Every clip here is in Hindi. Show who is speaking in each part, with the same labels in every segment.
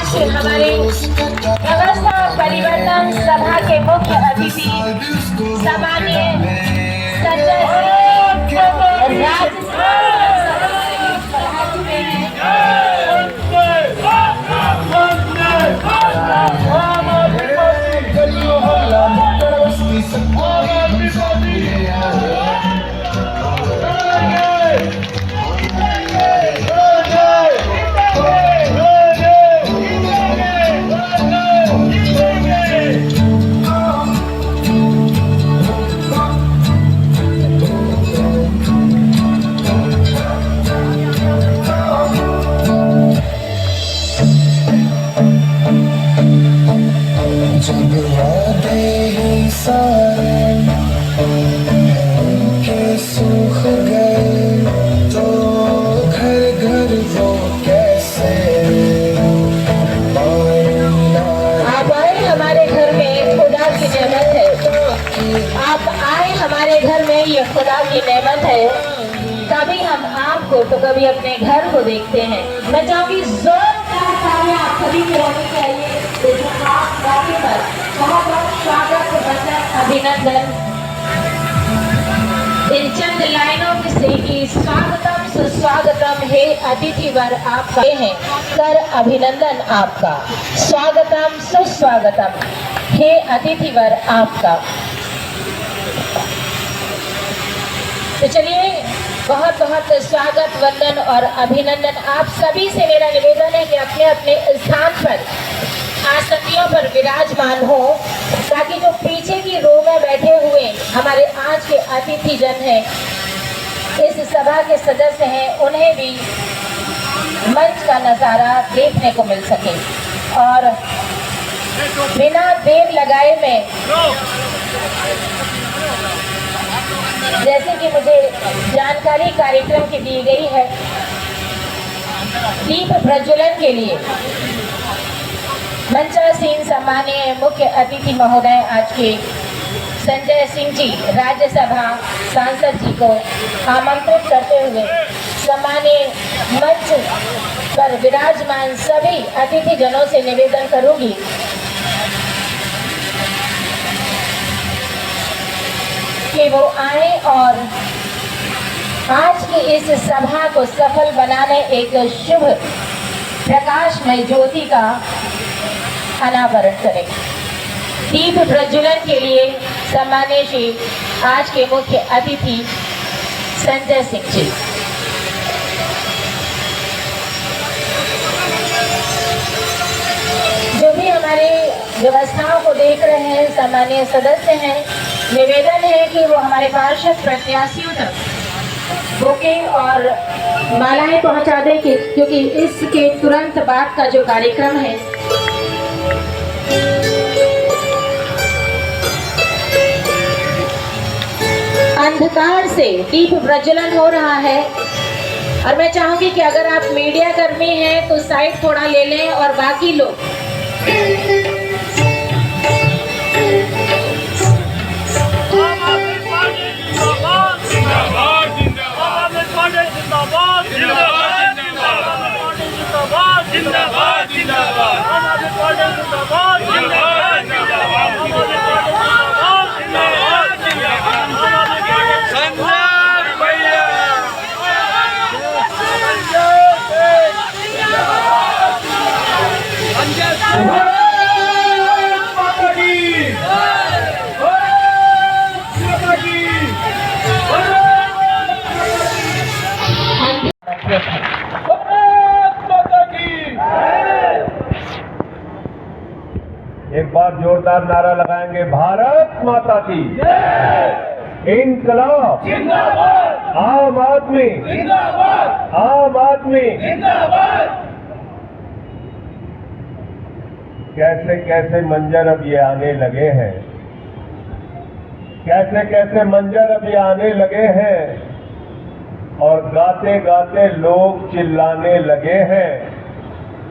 Speaker 1: आज हमारे व्यवस्था परिवर्तन सभा के मुख्य अतिथि सामान्य संजय खुदा की नेमत है। कभी हम आपको तो कभी अपने घर को देखते हैं। मैं चाहूंगी जोरदार तालियां आप सभी की होनी चाहिए। मौके पर बहुत बहुत स्वागत, वंदन, अभिनंदन। इन चंद लाइनों से कि स्वागतम सुस्वागतम हे अतिथिवर आपका हैं कर अभिनंदन आपका। स्वागतम सुस्वागतम हे अतिथिवर आपका। तो चलिए बहुत बहुत स्वागत, वंदन और अभिनंदन। आप सभी से मेरा निवेदन है कि अपने अपने स्थान पर आसनियों पर विराजमान हो, ताकि जो पीछे की रो में बैठे हुए हमारे आज के अतिथि जन हैं, इस सभा के सदस्य हैं, उन्हें भी मंच का नज़ारा देखने को मिल सके। और बिना देर लगाए में जैसे कि मुझे जानकारी कार्यक्रम की दी गई है, दीप प्रज्वलन के लिए मंचासीन सम्मानीय मुख्य अतिथि महोदय आज के संजय सिंह जी राज्यसभा सांसद जी को आमंत्रित करते हुए सम्मानीय मंच पर विराजमान सभी अतिथि जनों से निवेदन करूंगी कि वो आए और आज की इस सभा को सफल बनाने एक शुभ प्रकाशमय ज्योति का अनावरण करें। दीप प्रज्वलन के लिए सम्मानीय श्री आज के मुख्य अतिथि संजय सिंह जी। जो भी हमारे व्यवस्थाओं को देख रहे हैं, सामान्य सदस्य हैं, निवेदन है कि वो हमारे पार्षद प्रत्याशियों तक बुके और मालाएं पहुंचा दें, क्योंकि इसके तुरंत बाद का जो कार्यक्रम है अंधकार से दीप प्रज्वलन हो रहा है। और मैं चाहूंगी कि अगर आप मीडिया कर्मी हैं तो साइड थोड़ा ले लें और बाकी लोग
Speaker 2: एक बार जोरदार नारा लगाएंगे, भारत माता की जय, इनकलाब जिंदाबाद, आम आदमी जिंदाबाद, आम आदमी जिंदाबाद। कैसे कैसे मंजर अब ये आने लगे हैं, कैसे कैसे मंजर अब ये आने लगे हैं, और गाते गाते लोग चिल्लाने लगे हैं,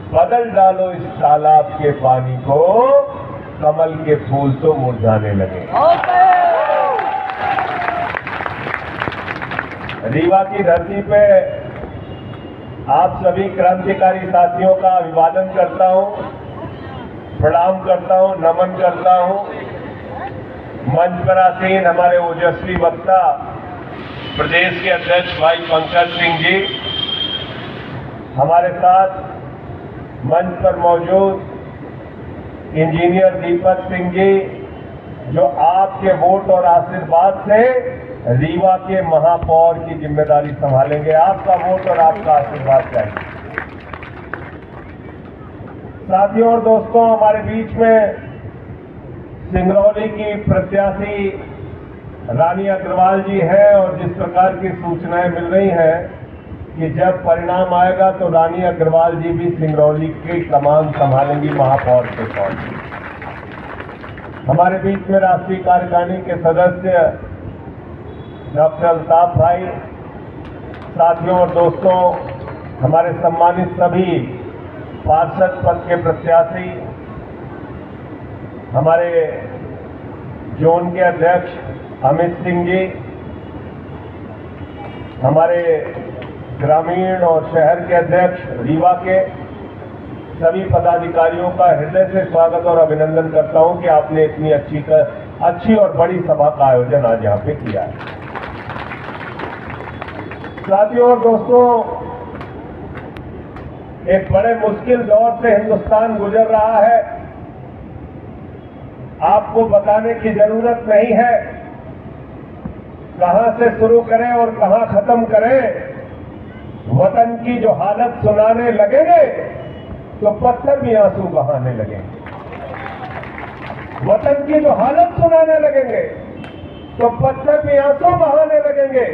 Speaker 2: बदल डालो इस तालाब के पानी को, कमल के फूल तो मुरझाने लगे। रीवा की धरती पे आप सभी क्रांतिकारी साथियों का अभिवादन करता हूं। प्रणाम करता हूं, नमन करता हूं। मंच पर आसीन हमारे ओजस्वी वक्ता प्रदेश के अध्यक्ष भाई पंकज सिंह जी, हमारे साथ मंच पर मौजूद इंजीनियर दीपक सिंह जी, जो आपके वोट और आशीर्वाद से रीवा के महापौर की जिम्मेदारी संभालेंगे। आपका वोट और आपका आशीर्वाद चाहिए। साथियों और दोस्तों, हमारे बीच में सिंगरौली की प्रत्याशी रानी अग्रवाल जी हैं और जिस प्रकार की सूचनाएं मिल रही हैं कि जब परिणाम आएगा तो रानी अग्रवाल जी भी सिंगरौली की कमान संभालेंगी महापौर के तौर पर। हमारे बीच में राष्ट्रीय कार्यकारिणी के सदस्य डॉक्टर अल्ताफ भाई, साथियों और दोस्तों, हमारे सम्मानित सभी पार्षद पद के प्रत्याशी, हमारे जोन के अध्यक्ष अमित सिंह जी, हमारे ग्रामीण और शहर के अध्यक्ष रीवा के सभी पदाधिकारियों का हृदय से स्वागत और अभिनंदन करता हूं कि आपने इतनी अच्छी और बड़ी सभा का आयोजन आज यहां पे किया है। साथियों और दोस्तों, एक बड़े मुश्किल दौर से हिंदुस्तान गुजर रहा है। आपको बताने की जरूरत नहीं है कहां से शुरू करें और कहां खत्म करें। वतन की जो हालत सुनाने लगेंगे तो पत्थर भी आंसू बहाने लगेंगे। वतन की जो हालत सुनाने लगेंगे तो पत्थर भी आंसू बहाने लगेंगे।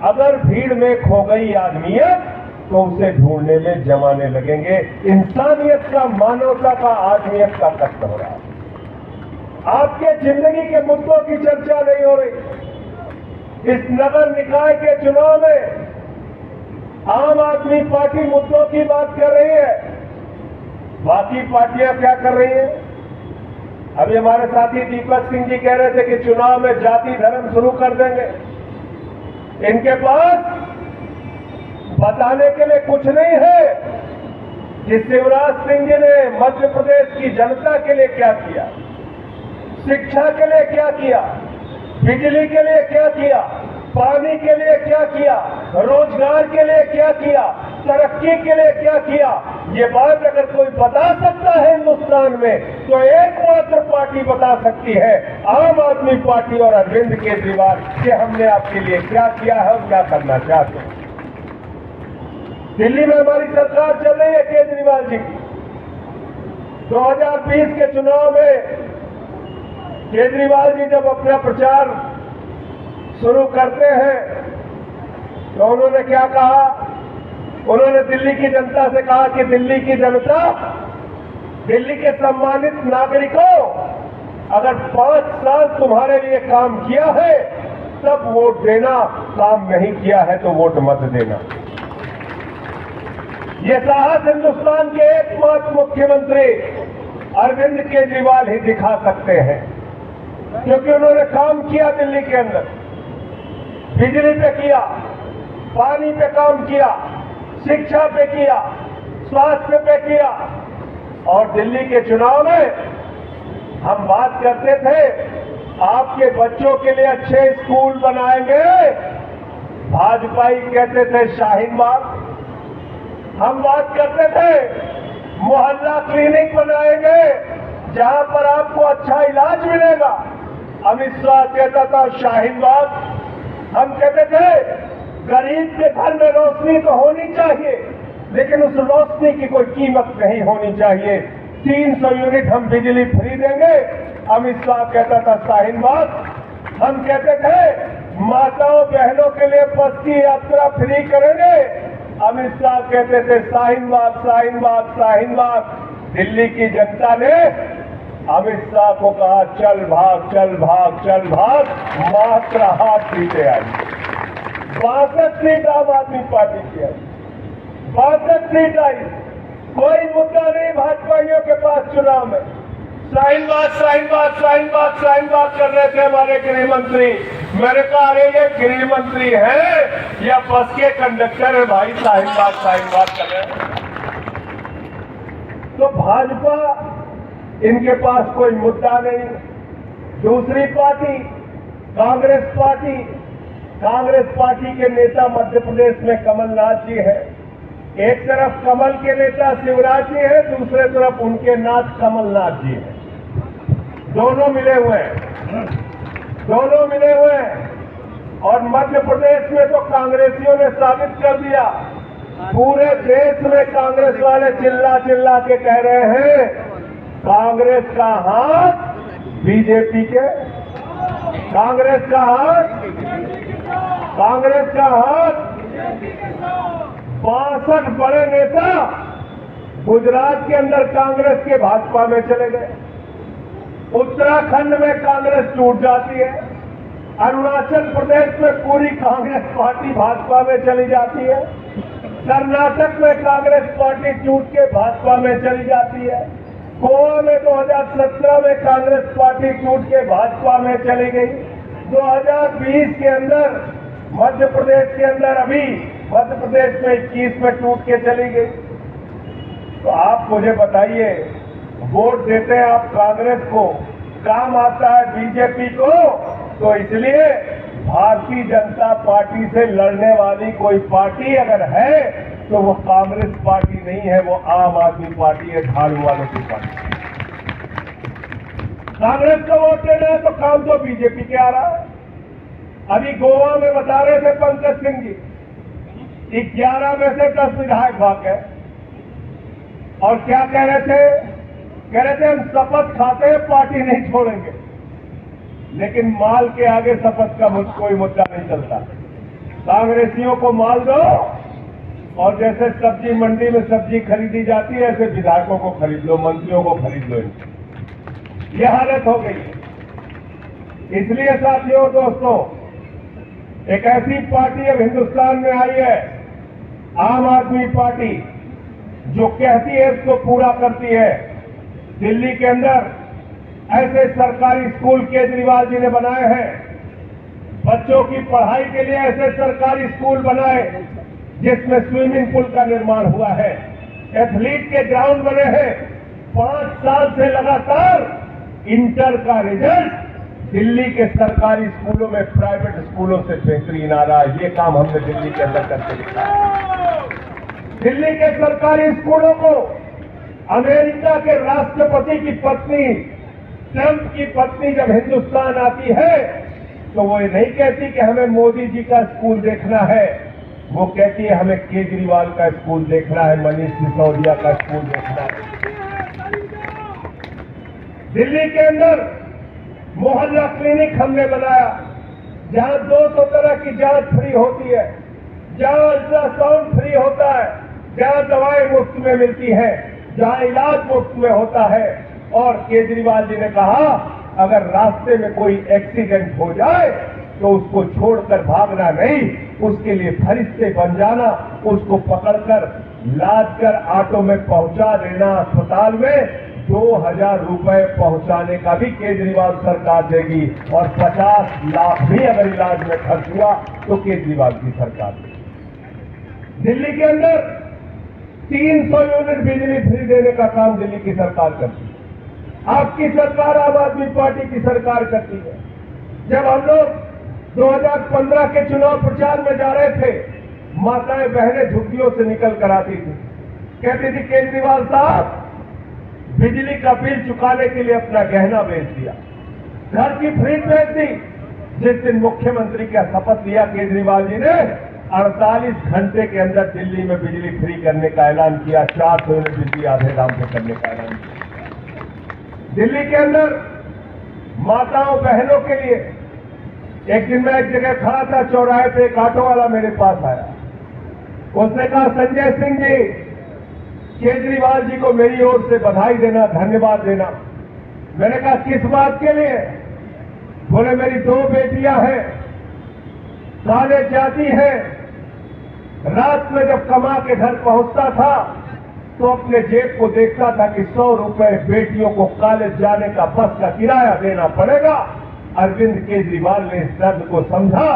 Speaker 2: अगर भीड़ में खो गई आदमियत तो उसे ढूंढने में जमाने लगेंगे। इंसानियत का, मानवता का, आदमियत का कष्ट हो रहा है। आपके जिंदगी के मुद्दों की चर्चा नहीं हो रही। इस नगर निकाय के चुनाव में आम आदमी पार्टी मुद्दों की बात कर रही है, बाकी पार्टियां क्या कर रही हैं? अभी हमारे साथी दीपक सिंह जी कह रहे थे कि चुनाव में जाति धर्म शुरू कर देंगे। इनके पास बताने के लिए कुछ नहीं है कि शिवराज सिंह जी ने मध्य प्रदेश की जनता के लिए क्या किया, शिक्षा के लिए क्या किया, बिजली के लिए क्या किया, पानी के लिए क्या किया, रोजगार के लिए क्या किया, तरक्की के लिए क्या किया। ये बात अगर कोई बता सकता है हिंदुस्तान में तो एकमात्र पार्टी बता सकती है, आम आदमी पार्टी और अरविंद केजरीवाल, कि हमने आपके लिए क्या किया है और क्या करना चाहते हैं। दिल्ली में हमारी सरकार चल रही है केजरीवाल जी की। 2020 के चुनाव में केजरीवाल जी जब अपना प्रचार शुरू करते हैं तो उन्होंने क्या कहा? उन्होंने दिल्ली की जनता से कहा कि दिल्ली की जनता, दिल्ली के सम्मानित नागरिकों, अगर 5 साल तुम्हारे लिए काम किया है तब वोट देना, काम नहीं किया है तो वोट मत देना। ये साहस हिंदुस्तान के एकमात्र मुख्यमंत्री अरविंद केजरीवाल ही दिखा सकते हैं, क्योंकि उन्होंने काम किया। दिल्ली के अंदर बिजली पे किया, पानी पे काम किया, शिक्षा पे किया, स्वास्थ्य पे किया। और दिल्ली के चुनाव में हम बात करते थे आपके बच्चों के लिए अच्छे स्कूल बनाएंगे, भाजपाई कहते थे शाहीन बाग। हम बात करते थे मोहल्ला क्लिनिक बनाएंगे जहां पर आपको अच्छा इलाज मिलेगा, अमित शाह कहता था शाहीन बाग। हम कहते थे गरीब के घर में रोशनी तो होनी चाहिए, लेकिन उस रोशनी की कोई कीमत नहीं होनी चाहिए। 300 यूनिट हम बिजली फ्री देंगे, अमित शाह कहता था शाहीन बाग। हम कहते थे माताओं बहनों के लिए बस की यात्रा फ्री करेंगे, अमित शाह कहते थे शाहीन बाग, शाहीन बाग, शाहीन बाग। दिल्ली की जनता ने अमित शाह को कहा चल भाग, चल भाग, चल भाग, मात्र 8 सीटें आई। 62 सीट आम आदमी पार्टी की आई, 62 सीट आई। कोई मुद्दा नहीं भाजपाइयों के पास चुनाव में। शाहीन बाग, शाहीन बाग, शाहीन बाग, शाहीन बाग कर रहे थे हमारे गृह मंत्री। मैंने कहा अरे ये गृह मंत्री है या बस के कंडक्टर है भाई, शाहीन बाग कर रहे हैं। तो भाजपा इनके पास कोई मुद्दा नहीं। दूसरी पार्टी कांग्रेस पार्टी के नेता मध्य प्रदेश में कमलनाथ जी है। एक तरफ कमल के नेता शिवराज जी है, दूसरे तरफ उनके नाथ कमलनाथ जी है। दोनों मिले हुए हैं। और मध्य प्रदेश में तो कांग्रेसियों ने साबित कर दिया, पूरे देश में कांग्रेस वाले चिल्ला चिल्ला के कह रहे हैं कांग्रेस का हाथ बीजेपी के, कांग्रेस का हाथ 62 बड़े नेता गुजरात के अंदर कांग्रेस के भाजपा में चले गए, उत्तराखंड में कांग्रेस टूट जाती है, अरुणाचल प्रदेश में पूरी कांग्रेस पार्टी भाजपा में चली जाती है, कर्नाटक में कांग्रेस पार्टी टूट के भाजपा में चली जाती है, गोवा में 2017 में कांग्रेस पार्टी टूट के भाजपा में चली गई, 2020 के अंदर मध्य प्रदेश के अंदर अभी मध्य प्रदेश में 21 में टूट के चली गई। तो आप मुझे बताइए, वोट देते हैं आप कांग्रेस को, काम आता है बीजेपी को, तो इसलिए भारतीय जनता पार्टी से लड़ने वाली कोई पार्टी अगर है तो वो कांग्रेस पार्टी नहीं है, वो आम आदमी पार्टी है, झाड़ू वालों की पार्टी। कांग्रेस को वोट देना है तो काम तो बीजेपी के आ रहा है। अभी गोवा में बता रहे थे पंकज सिंह जी, 11 में से 10 विधायक भाग गए और क्या कह रहे थे हम शपथ खाते हैं, पार्टी नहीं छोड़ेंगे। लेकिन माल के आगे शपथ का कोई मुद्दा नहीं चलता। कांग्रेसियों को माल दो और जैसे सब्जी मंडी में सब्जी खरीदी जाती है ऐसे विधायकों को खरीद लो, मंत्रियों को खरीद लो। यह हालत हो गई। इसलिए साथियों दोस्तों, एक ऐसी पार्टी अब हिंदुस्तान में आई है, आम आदमी पार्टी, जो कहती है उसको पूरा करती है। दिल्ली के अंदर ऐसे सरकारी स्कूल केजरीवाल जी ने बनाए हैं, बच्चों की पढ़ाई के लिए ऐसे सरकारी स्कूल बनाए जिसमें स्विमिंग पूल का निर्माण हुआ है, एथलीट के ग्राउंड बने हैं। 5 साल से लगातार इंटर का रिजल्ट दिल्ली के सरकारी स्कूलों में प्राइवेट स्कूलों से बेहतरीन आ रहा है। ये काम हमने दिल्ली के अंदर करके दिखाया। दिल्ली के सरकारी स्कूलों को अमेरिका के राष्ट्रपति की पत्नी, ट्रंप की पत्नी जब हिंदुस्तान आती है तो वो ये नहीं कहती कि हमें मोदी जी का स्कूल देखना है, वो कहती है हमें केजरीवाल का स्कूल देखना है, मनीष सिसोदिया का स्कूल देखना है। दिल्ली के अंदर मोहल्ला क्लिनिक हमने बनाया, जहां 200 तरह की जांच फ्री होती है, जहां अल्ट्रासाउंड फ्री होता है, जहां दवाएं मुफ्त में मिलती है, जहां इलाज मुफ्त में होता है। और केजरीवाल जी ने कहा अगर रास्ते में कोई एक्सीडेंट हो जाए तो उसको छोड़कर भागना नहीं, उसके लिए फरिश्ते बन जाना, उसको पकड़कर लाद कर ऑटो में पहुंचा देना अस्पताल में। 2000 रुपए पहुंचाने का भी केजरीवाल सरकार देगी और 50 लाख भी अगर इलाज में खर्च हुआ तो केजरीवाल की सरकार देगी। दिल्ली के अंदर 300 यूनिट बिजली फ्री देने का काम दिल्ली की सरकार करती है। आपकी सरकार आम आदमी पार्टी की सरकार करती है। जब हम लोग 2015 के चुनाव प्रचार में जा रहे थे, माताएं बहनें झुग्गियों से निकल कर आती थी, कहती थी केजरीवाल साहब बिजली का बिल चुकाने के लिए अपना गहना बेच दिया, घर की फ्रिज बेच दी। जिस दिन मुख्यमंत्री का शपथ लिया केजरीवाल जी ने, 48 घंटे के अंदर दिल्ली में बिजली फ्री करने का ऐलान किया, 400 यूनिट बिजली आधे दाम पे करने का ऐलान किया। दिल्ली के अंदर माताओं बहनों के लिए एक दिन मैं एक जगह खड़ा था चौराहे पे, एक ऑटो वाला मेरे पास आया, उसने कहा संजय सिंह जी, केजरीवाल जी को मेरी ओर से बधाई देना, धन्यवाद देना। मैंने कहा किस बात के लिए? बोले मेरी 2 बेटियां हैं, कॉलेज जाती हैं, रात में जब कमा के घर पहुंचता था तो अपने जेब को देखता था कि 100 रुपए बेटियों को कॉलेज जाने का बस का किराया देना पड़ेगा। अरविंद केजरीवाल ने इस दर्द को समझा,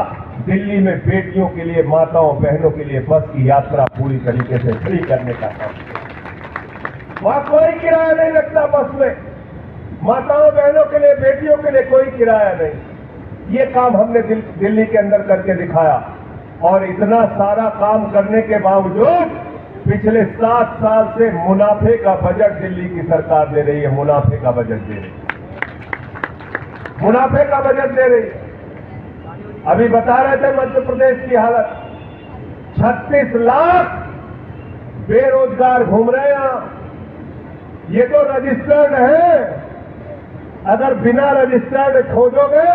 Speaker 2: दिल्ली में बेटियों के लिए, माताओं बहनों के लिए बस की यात्रा पूरी तरीके से फ्री करने का काम। वहां कोई किराया नहीं लगता बस में, माताओं बहनों के लिए, बेटियों के लिए कोई किराया नहीं। ये काम हमने दिल्ली के अंदर करके दिखाया। और इतना सारा काम करने के बावजूद पिछले 7 साल से मुनाफे का बजट दिल्ली की सरकार दे रही है। मुनाफे का बजट दे रही है, मुनाफे का बजट दे रही है। अभी बता रहे थे मध्य प्रदेश की हालत, 36 लाख बेरोजगार घूम रहे हैं। ये तो रजिस्टर्ड है, अगर बिना रजिस्टर्ड खोजोगे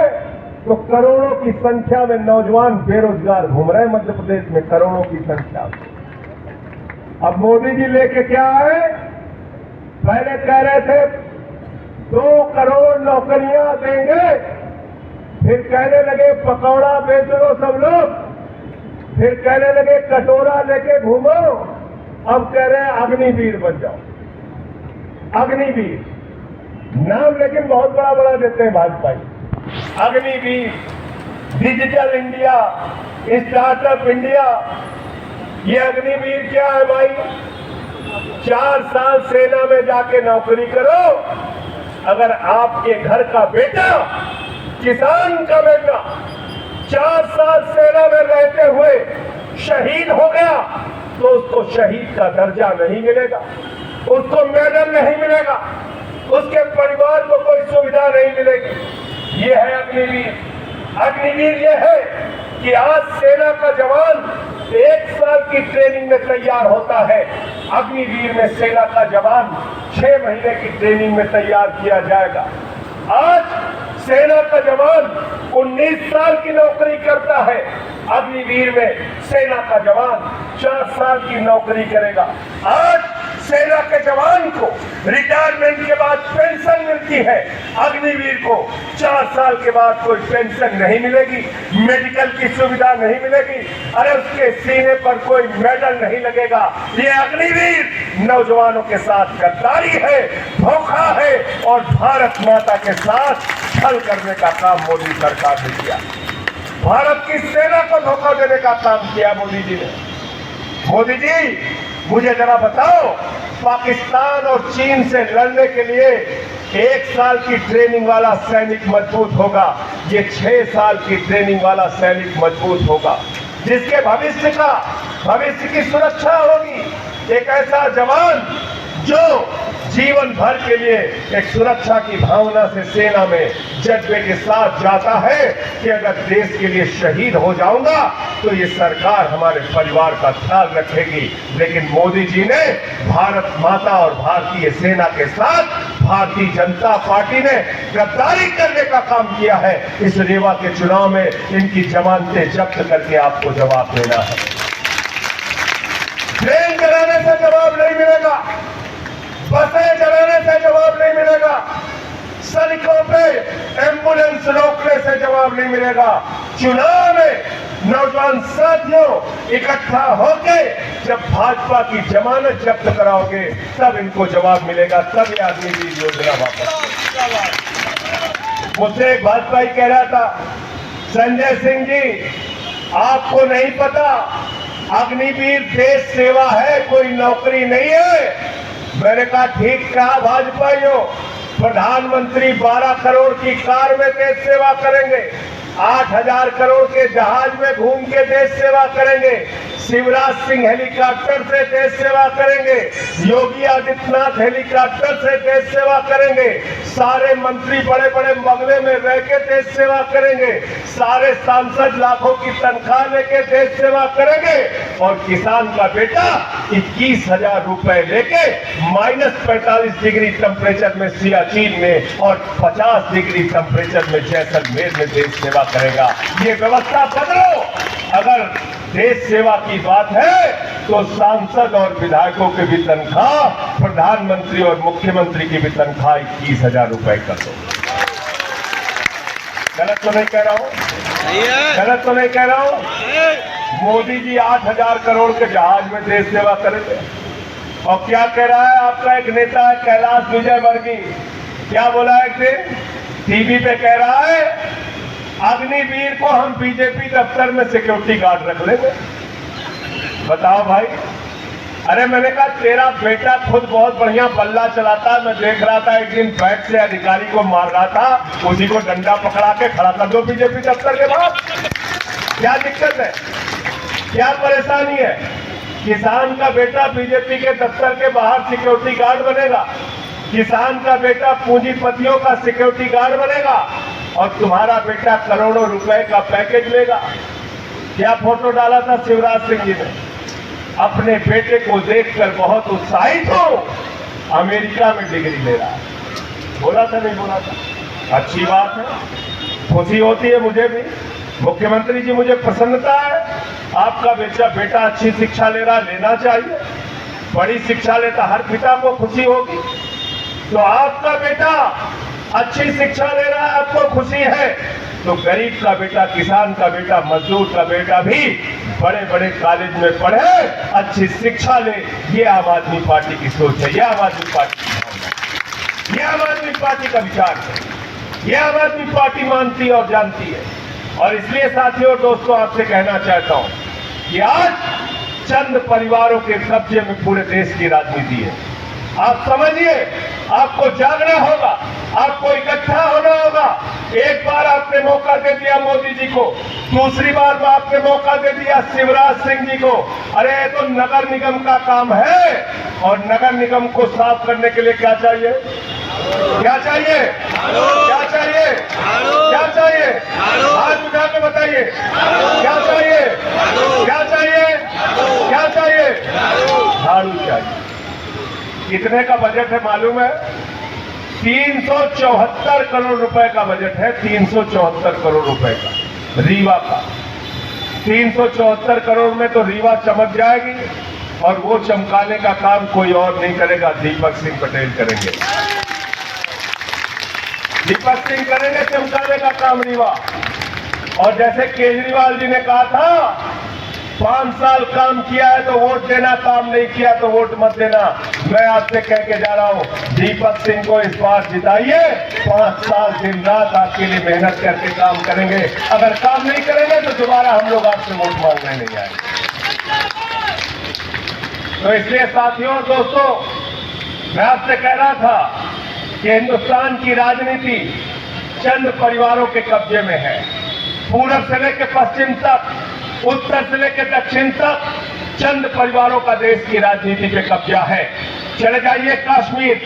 Speaker 2: तो करोड़ों की संख्या में नौजवान बेरोजगार घूम रहे हैं मध्य प्रदेश में, करोड़ों की संख्या में। अब मोदी जी लेके क्या आए? पहले कह रहे थे 2 करोड़ नौकरियां देंगे, फिर कहने लगे पकौड़ा बेच लो सब लोग, फिर कहने लगे कटोरा लेके घूमो, अब कह रहे हैं अग्निवीर बन जाओ। अग्निवीर नाम लेकिन बहुत बड़ा बड़ा देते हैं Bhajpa. Agniveer, digital India, startup India. ये अग्निवीर क्या है भाई? 4 साल सेना में जाके नौकरी करो, अगर आपके घर का बेटा, किसान का बेटा 4 साल सेना में रहते हुए शहीद हो गया तो उसको शहीद का दर्जा नहीं मिलेगा, उसको मेडल नहीं मिलेगा, उसके परिवार को कोई सुविधा नहीं मिलेगी। ये है अग्निवीर। अग्निवीर ये है कि आज सेना का जवान 1 साल की ट्रेनिंग में तैयार होता है, अग्निवीर में सेना का जवान 6 महीने की ट्रेनिंग में तैयार किया जाएगा। आज सेना का जवान 19 साल की नौकरी करता है, अग्निवीर में सेना का जवान 4 साल की नौकरी करेगा। आज सेना के जवान को रिटायरमेंट के बाद पेंशन मिलती है, अग्निवीर को 4 साल के बाद कोई पेंशन नहीं मिलेगी, मेडिकल की सुविधा नहीं मिलेगी, अरे उसके सीने पर कोई मेडल नहीं लगेगा। ये अग्निवीर नौजवानों के साथ गद्दारी है, धोखा है और भारत माता के साथ छल करने का काम मोदी सरकार ने किया। भारत की सेना को धोखा देने का काम किया मोदी जी ने। मोदी जी, मुझे जरा बताओ, पाकिस्तान और चीन से लड़ने के लिए 1 साल की ट्रेनिंग वाला सैनिक मजबूत होगा, ये 6 साल की ट्रेनिंग वाला सैनिक मजबूत होगा, जिसके भविष्य की सुरक्षा होगी। एक ऐसा जवान जो जीवन भर के लिए एक सुरक्षा की भावना से सेना में जज्बे के साथ जाता है कि अगर देश के लिए शहीद हो जाऊंगा तो ये सरकार हमारे परिवार का ख्याल रखेगी। लेकिन मोदी जी ने भारत माता और भारतीय सेना के साथ भारतीय जनता पार्टी ने गद्दारी करने का काम किया है। इस रेवा के चुनाव में इनकी जमानतें जब्त करके आपको जवाब देना है। ट्रेन चलाने से जवाब नहीं मिलेगा, बसें चलाने से जवाब नहीं मिलेगा, सड़कों पे एम्बुलेंस रोकने से जवाब नहीं मिलेगा। चुनाव में नौजवान साथियों इकट्ठा होके जब भाजपा की जमानत जब्त कराओगे तब इनको जवाब मिलेगा, तब ये अग्निवीर योजना वापस। मुझसे एक भाजपाई कह रहा था, संजय सिंह जी आपको नहीं पता, अग्निवीर देश सेवा है, कोई नौकरी नहीं है। मैंने कहा ठीक कहा भाजपाइयों, प्रधानमंत्री 12 करोड़ की कार में देश सेवा करेंगे, 8,000 करोड़ के जहाज में घूम के देश सेवा करेंगे, शिवराज सिंह हेलीकॉप्टर से देश सेवा करेंगे, योगी आदित्यनाथ हेलीकॉप्टर से देश सेवा करेंगे, सारे मंत्री बड़े बड़े बंगले में रह के देश सेवा करेंगे, सारे सांसद लाखों की तनख्वाह लेके देश सेवा करेंगे और किसान का बेटा 21,000 रुपए लेके -45 डिग्री टेम्परेचर में सियाचिन में और 50 डिग्री टेम्परेचर में जैसलमेर में देश सेवा करेगा। ये व्यवस्था बदलो। अगर देश सेवा की बात है तो सांसद और विधायकों की भी तनख्वाह, प्रधानमंत्री और मुख्यमंत्री की भी तनख्वाह 21,000 रुपए कर दो। गलत तो नहीं कह रहा हूं? गलत तो नहीं कह रहा हूं? मोदी जी 8,000 करोड़ के जहाज में देश सेवा करेंगे। और क्या कह रहा है आपका एक नेता है कैलाश विजयवर्गीय, क्या बोला एक दिन टीवी पे, कह रहा है अग्निवीर को हम बीजेपी दफ्तर में सिक्योरिटी गार्ड रख लेंगे। बताओ भाई, अरे मैंने कहा तेरा बेटा खुद बहुत बढ़िया बल्ला चलाता है, मैं देख रहा था एक दिन बैठ से अधिकारी को मार रहा था, उसी को डंडा पकड़ा के खड़ा कर दो बीजेपी दफ्तर के बाहर। क्या दिक्कत है, क्या परेशानी है? किसान का बेटा बीजेपी के दफ्तर के बाहर सिक्योरिटी गार्ड बनेगा, किसान का बेटा पूंजीपतियों का सिक्योरिटी गार्ड बनेगा, और तुम्हारा बेटा करोड़ों रुपए का पैकेज लेगा। क्या फोटो डाला था शिवराज सिंह जी ने? अपने बेटे को देखकर बहुत उत्साहित हो, अमेरिका में डिग्री ले रहा है। बोला था नहीं बोला था? अच्छी बात है, खुशी होती है मुझे भी। मुख्यमंत्री जी मुझे प्रसन्नता है, आपका बेटा अच्छी शिक्षा ले रहा, लेना चाहिए। बड़ी शिक्षा लेता हर पिता को खुशी होगी। तो आपका बेटा अच्छी शिक्षा ले रहा है, आपको खुशी है, तो गरीब का बेटा, किसान का बेटा, मजदूर का बेटा भी बड़े बड़े कॉलेज में पढ़े, अच्छी शिक्षा ले। ये आम आदमी पार्टी की सोच है, ये आम आदमी पार्टी की भावना है, ये आम आदमी पार्टी का विचार है, ये आम आदमी पार्टी मानती है और जानती है। और इसलिए साथियों, दोस्तों, आपसे कहना चाहता हूं कि आज चंद परिवारों के कब्जे में पूरे देश की राजनीति है। आप समझिए, आपको जागना होगा, आपको इकट्ठा होना होगा। एक बार आपने मौका दे दिया मोदी जी को, दूसरी बार में आपने मौका दे दिया शिवराज सिंह जी को। अरे तो नगर निगम का काम है, और नगर निगम को साफ करने के लिए क्या चाहिए? क्या चाहिए? क्या चाहिए? क्या चाहिए? हाथ उठा के बताइए, क्या चाहिए? क्या चाहिए? क्या चाहिए? झाड़ू चाहिए। कितने का बजट है मालूम है? 374 करोड़ रुपए का बजट है, 374 करोड़ रुपए का रीवा का। 374 करोड़ में तो रीवा चमक जाएगी, और वो चमकाने का काम कोई और नहीं करेगा, दीपक सिंह पटेल करेंगे। दीपक सिंह करेंगे चमकाने का काम रीवा। और जैसे केजरीवाल जी ने कहा था 5 साल काम किया है तो वोट देना, काम नहीं किया तो वोट मत देना। मैं आपसे कह के जा रहा हूं, दीपक सिंह को इस बार जिताइए। 5 साल दिन रात आपके लिए मेहनत करके काम करेंगे। अगर काम नहीं करेंगे तो दोबारा हम लोग आपसे वोट मांगने नहीं आएंगे। तो इसलिए साथियों, दोस्तों, मैं आपसे कह रहा था कि हिंदुस्तान की राजनीति चंद परिवारों के कब्जे में है। पूरब से लेकर पश्चिम तक, उत्तर से लेकर दक्षिण तक चंद परिवारों का देश की राजनीति पे कब्जा है। चले जाइए कश्मीर,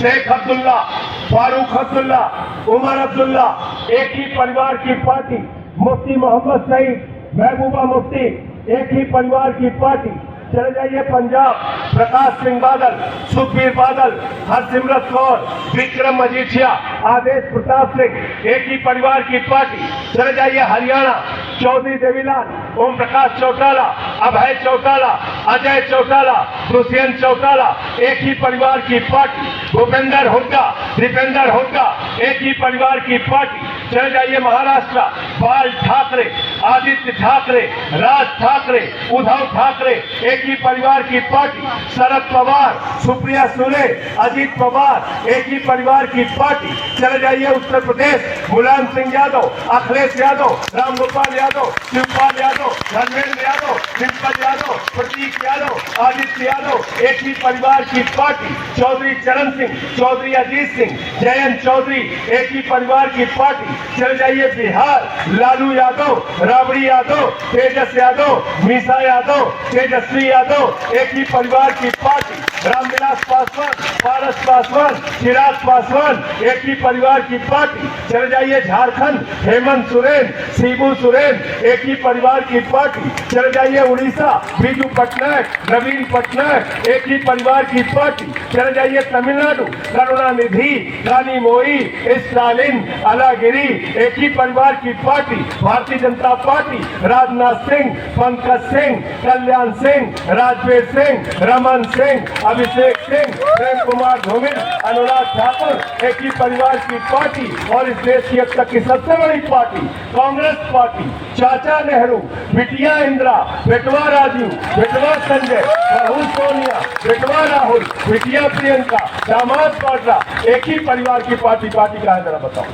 Speaker 2: शेख अब्दुल्ला, फारूक अब्दुल्ला, उमर अब्दुल्ला, एक ही परिवार की पार्टी। मुफ्ती मोहम्मद सईद, महबूबा मुफ्ती, एक ही परिवार की पार्टी। चले जाइए पंजाब, प्रकाश सिंह बादल, सुखबीर बादल, हरसिमरत कौर, विक्रम मजीठिया, आदेश प्रताप सिंह, एक ही परिवार की पार्टी। चले जाइए हरियाणा, चौधरी देवीलाल, ओम प्रकाश चौटाला, अभय चौटाला, अजय चौटाला, दुष्यंत चौटाला, एक ही परिवार की पार्टी। भूपेंद्र हुड्डा, दीपेंद्र हुड्डा, एक ही परिवार की पार्टी। चले जाइए महाराष्ट्र, बाल ठाकरे, आदित्य ठाकरे, राज ठाकरे, उद्धव ठाकरे, एक ही परिवार की पार्टी। शरद पवार, सुप्रिया सुले, अजीत पवार, एक ही परिवार की पार्टी। चले जाइए उत्तर प्रदेश, मुलायम सिंह यादव, अखिलेश यादव, रामगोपाल यादव, शिवपाल यादव, धर्मेंद्र यादव, डिम्पल यादव, प्रतीक यादव, आदित्य यादव, एक ही परिवार की पार्टी। चौधरी चरण सिंह, चौधरी अजीत सिंह, जयंत चौधरी, एक ही परिवार की पार्टी। चले जाइए बिहार, लालू यादव, राबड़ी यादव, तेजस यादव, मीसा यादव, तेजस्वी यादव, एक ही परिवार की पार्टी। रामविलास पासवान, पारस पासवान, चिराग पासवान, एक ही परिवार की पार्टी। चले जाइए झारखंड, हेमंत सोरेन, शिबू सोरेन, एक ही परिवार की पार्टी। चले जाइए उड़ीसा, बीजू पटनायक, नवीन पटनायक, एक ही परिवार की पार्टी। चले जाइए तमिलनाडु, करुणानिधि, कानी मोई, स्टालिन, अलागिरी, एक ही परिवार की पार्टी। भारतीय जनता पार्टी, राजनाथ सिंह, पंकज सिंह, कल्याण सिंह, राजवीर सिंह, रमन सिंह, अभिषेक सिंह, प्रेम कुमार धूमिल, अनुराग ठाकुर, एक ही परिवार की पार्टी। और इस देश की अब तक की सबसे बड़ी पार्टी कांग्रेस पार्टी, चाचा नेहरू, बिटिया इंदिरा, बेटवा राजीव, बेटवा संजय, बहू सोनिया, बेटवा राहुल, बिटिया प्रियंका, दामाद वाड्रा, एक ही परिवार की पार्टी। पार्टी का है जरा बताओ?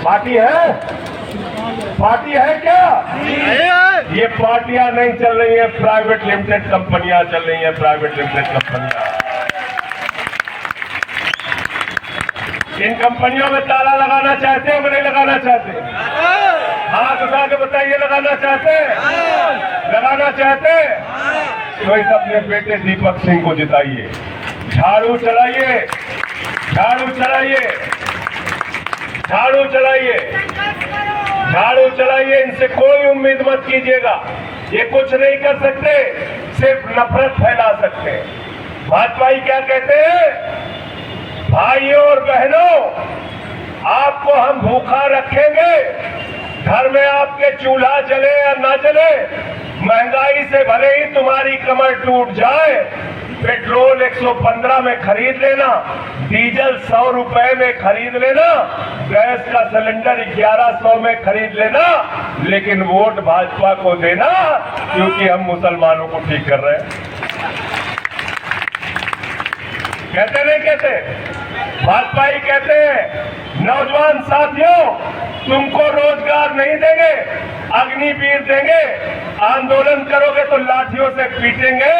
Speaker 2: पार्टी है? पार्टी है क्या? ये पार्टियां नहीं चल रही है, प्राइवेट लिमिटेड कंपनियां चल रही हैं, प्राइवेट लिमिटेड कंपनियां। इन कंपनियों में ताला लगाना चाहते हो कि नहीं लगाना चाहते? हाथ उठा के बताइए, लगाना चाहते हैं? लगाना चाहते हैं तो इस अपने बेटे दीपक सिंह को जिताइए, झाड़ू चलाइए, झाड़ू चलाइए, झाड़ू चलाइए, झाड़ू चलाइए। इनसे कोई उम्मीद मत कीजिएगा, ये कुछ नहीं कर सकते, सिर्फ नफरत फैला सकते हैं। भाजपा क्या कहते हैं? भाइयों और बहनों, आपको हम भूखा रखेंगे, घर में आपके चूल्हा जले या ना जले, महंगाई से भले ही तुम्हारी कमर टूट जाए, पेट्रोल 115 में खरीद लेना, डीजल 100 रुपए में खरीद लेना, गैस का सिलेंडर 1100 में खरीद लेना, लेकिन वोट भाजपा को देना, क्योंकि हम मुसलमानों को ठीक कर रहे हैं। कहते नहीं कहते? भाजपा ही कहते हैं, नौजवान साथियों, तुमको रोजगार नहीं देंगे, अग्निवीर देंगे, आंदोलन करोगे तो लाठियों से पीटेंगे,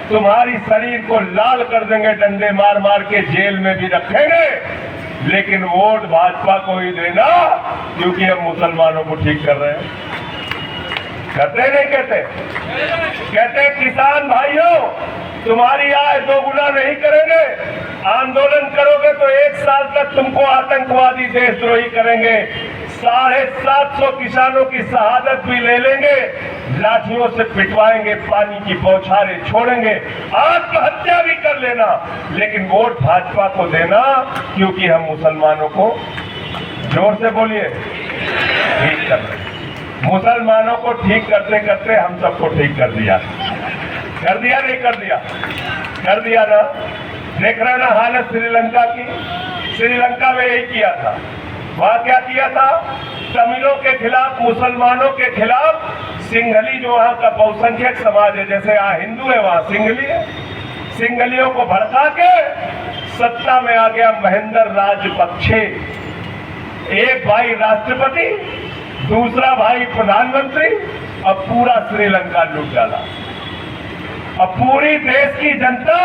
Speaker 2: तुम्हारी शरीर को लाल कर देंगे, डंडे मार मार के जेल में भी रखेंगे, लेकिन वोट भाजपा को ही देना, क्योंकि हम मुसलमानों को ठीक कर रहे हैं। कहते नहीं कहते? कहते किसान भाइयों, तुम्हारी आय दोगुना नहीं करेंगे, आंदोलन करोगे तो 1 साल तक तुमको आतंकवादी देशद्रोही करेंगे, 750 किसानों की शहादत भी ले लेंगे, लाठियों से पिटवाएंगे, पानी की बौछारें छोड़ेंगे, आत्महत्या भी कर लेना, लेकिन वोट भाजपा को देना, क्योंकि हम मुसलमानों को, जोर से बोलिए, ठीक कर रहे। मुसलमानों को ठीक करते करते हम सबको ठीक कर दिया। कर दिया नहीं कर दिया? कर दिया ना। देख रहे ना हालत श्रीलंका की? श्रीलंका में यही किया था। वहां क्या किया था? तमिलों के खिलाफ, मुसलमानों के खिलाफ, सिंघली जो वहां का बहुसंख्यक समाज है, जैसे यहाँ हिंदू है वहां सिंघली है, सिंघलियों को भड़का के सत्ता में आ गया महेंद्र राजपक्षे। एक भाई राष्ट्रपति, दूसरा भाई प्रधानमंत्री, अब पूरा श्रीलंका लूट डाला। अब पूरी देश की जनता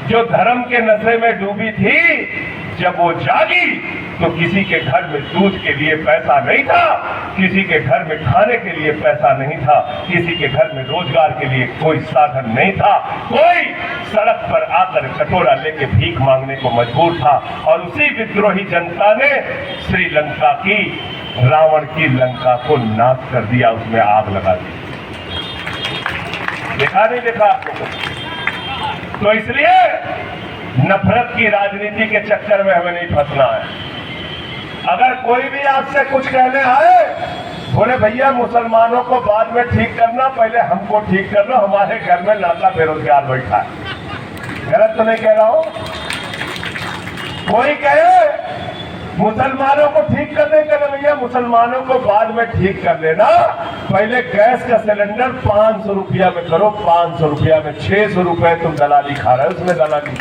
Speaker 2: जो धर्म के नशे में डूबी थी, जब वो जागी तो किसी के घर में दूध के लिए पैसा नहीं था, किसी के घर में खाने के लिए पैसा नहीं था, किसी के घर में रोजगार के लिए कोई साधन नहीं था, कोई सड़क पर आकर कटोरा लेके भीख मांगने को मजबूर था। और उसी विद्रोही जनता ने श्रीलंका की, रावण की लंका को नाश कर दिया, उसमें आग लगा दी। देखा नहीं देखा आप लोगों? तो इसलिए नफरत की राजनीति के चक्कर में हमें नहीं फंसना है। अगर कोई भी आपसे कुछ कहने आए, बोले भैया मुसलमानों को बाद में ठीक करना, पहले हमको ठीक करना, हमारे घर में लाखों बेरोजगार बैठा है। गलत तो नहीं कह रहा हूं? कोई कहे मुसलमानों को ठीक करने के लिए, भैया मुसलमानों को बाद में ठीक कर लेना, पहले गैस का सिलेंडर 500 रुपया में करो, 500 रुपया में, 600 रुपए तुम दलाली खा रहे हो, उसमें दलाली।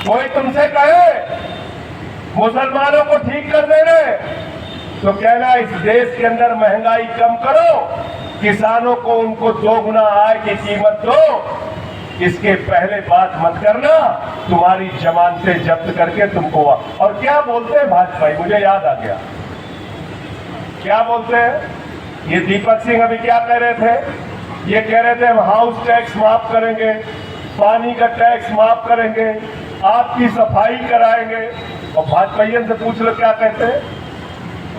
Speaker 2: कोई तुमसे कहे मुसलमानों को ठीक कर देने, तो कहना इस देश के अंदर महंगाई कम करो, किसानों को उनको 2 गुना आय की कीमत दो, इसके पहले बात मत करना, तुम्हारी जमानतें जब्त करके तुमको। और क्या बोलते हैं भाजपा, मुझे याद आ गया, क्या बोलते हैं? ये दीपक सिंह अभी क्या कह रहे थे? ये कह रहे थे हम हाउस टैक्स माफ करेंगे, पानी का टैक्स माफ करेंगे, आपकी सफाई कराएंगे। और भाजपाइयन से पूछ लो क्या कहते हैं?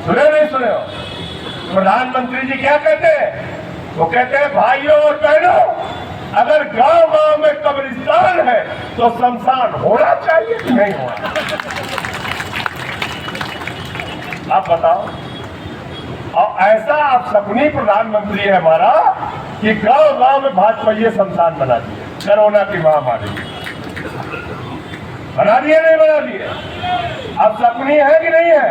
Speaker 2: सुने नहीं सुने हो? प्रधानमंत्री जी क्या कहते हैं? वो कहते हैं भाइयों और बहनों, अगर गांव गांव में कब्रिस्तान है तो शमशान होना चाहिए कि नहीं होना? आप बताओ। और ऐसा आप सपनी प्रधानमंत्री है हमारा कि गांव गांव में भाजपा ये शमशान बना दिए, कोरोना की महामारी बना दिए, नहीं बना दिए? अब सपनी है कि नहीं है?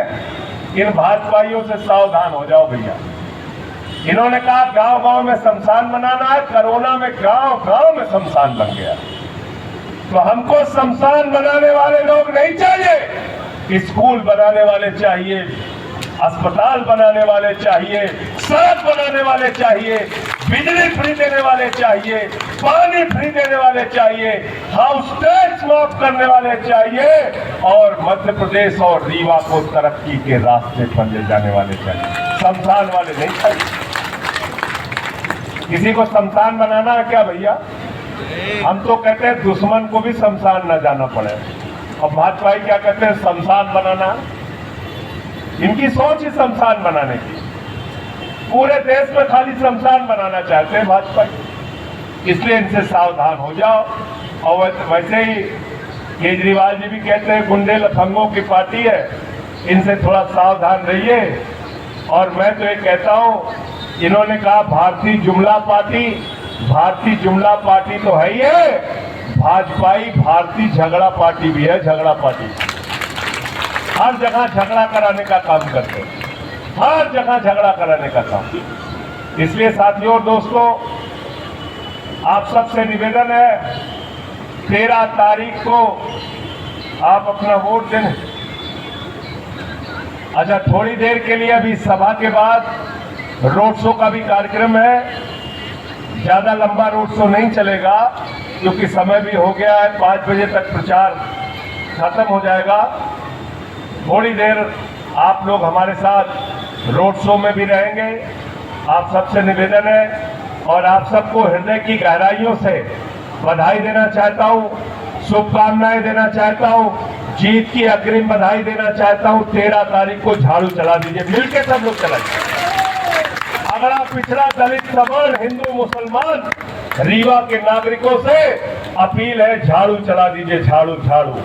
Speaker 2: इन भाजपाइयों से सावधान हो जाओ भैया। इन्होंने कहा गांव गांव में शमशान बनाना है, कोरोना में गांव गांव में शमशान बन गया। तो हमको शमशान बनाने वाले लोग नहीं चाहिए, स्कूल बनाने वाले चाहिए, अस्पताल बनाने वाले चाहिए, सड़क बनाने वाले चाहिए, बिजली फ्री देने वाले चाहिए, पानी फ्री देने वाले चाहिए, हाउस टैक्स माफ करने वाले चाहिए और मध्य प्रदेश और रीवा को तरक्की के रास्ते पर ले जाने वाले चाहिए, शमशान वाले नहीं चाहिए। किसी को शमशान बनाना है क्या भैया? हम तो कहते हैं दुश्मन को भी शमशान न जाना पड़े, और भाजपा क्या कहते हैं शमशान बनाना। इनकी सोच ही शमशान बनाने की, पूरे देश में खाली शमशान बनाना चाहते हैं भाजपा, इसलिए इनसे सावधान हो जाओ। और वैसे ही केजरीवाल जी भी कहते हैं गुंडे लफंगों की पार्टी है, इनसे थोड़ा सावधान रहिए। और मैं तो ये कहता हूं, इन्होंने कहा भारतीय जुमला पार्टी, भारतीय जुमला पार्टी तो है ही है, भाजपाई भारतीय झगड़ा पार्टी भी है, झगड़ा पार्टी। हर जगह झगड़ा कराने का काम करते हैं, हर जगह झगड़ा कराने का काम। इसलिए साथियों और दोस्तों, आप सबसे निवेदन है 13 तारीख को आप अपना वोट दें। अच्छा, थोड़ी देर के लिए अभी सभा के बाद रोड शो का भी कार्यक्रम है, ज्यादा लंबा रोड शो नहीं चलेगा क्योंकि समय भी हो गया है, 5 बजे तक प्रचार खत्म हो जाएगा। थोड़ी देर आप लोग हमारे साथ रोड शो में भी रहेंगे। आप सबसे निवेदन है और आप सबको हृदय की गहराइयों से बधाई देना चाहता हूं, शुभकामनाएं देना चाहता हूं, जीत की अग्रिम बधाई देना चाहता हूं। 13 तारीख को झाड़ू चला दीजिए, मिलकर सब लोग चलाइए। अगड़ा पिछड़ा दलित सवर्ण हिंदू मुसलमान रीवा के नागरिकों से अपील है, झाड़ू चला दीजिए, झाड़ू झाड़ू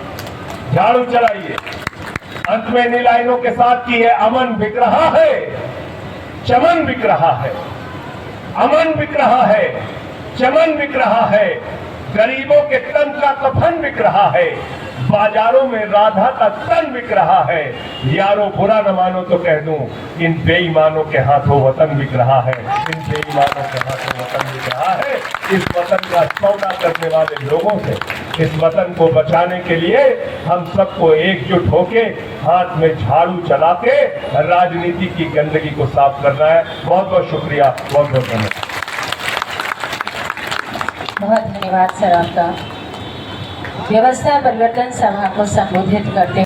Speaker 2: झाड़ू चलाइए। अंत में इन लाइनों के साथ की है, अमन बिक रहा है, चमन बिक रहा है, अमन बिक रहा है, चमन बिक रहा है, गरीबों के तन का कफन बिक रहा है, बाजारों में राधा का तन बिक रहा है। यारो बुरा न मानो तो कह दूं, इन बेईमानों के हाथों वतन बिक रहा है, इन बेईमानों के हाथों वतन बिक रहा है। इस वतन का सौदा करने वाले लोगों से, इस वतन को बचाने के लिए हम सबको एकजुट होके हाथ में झाड़ू चला के राजनीति की गंदगी को साफ करना है। बहुत बहुत शुक्रिया, बहुत बहुत धन्यवाद।
Speaker 1: बहुत धन्यवाद सर आपका। व्यवस्था परिवर्तन सभा को संबोधित करते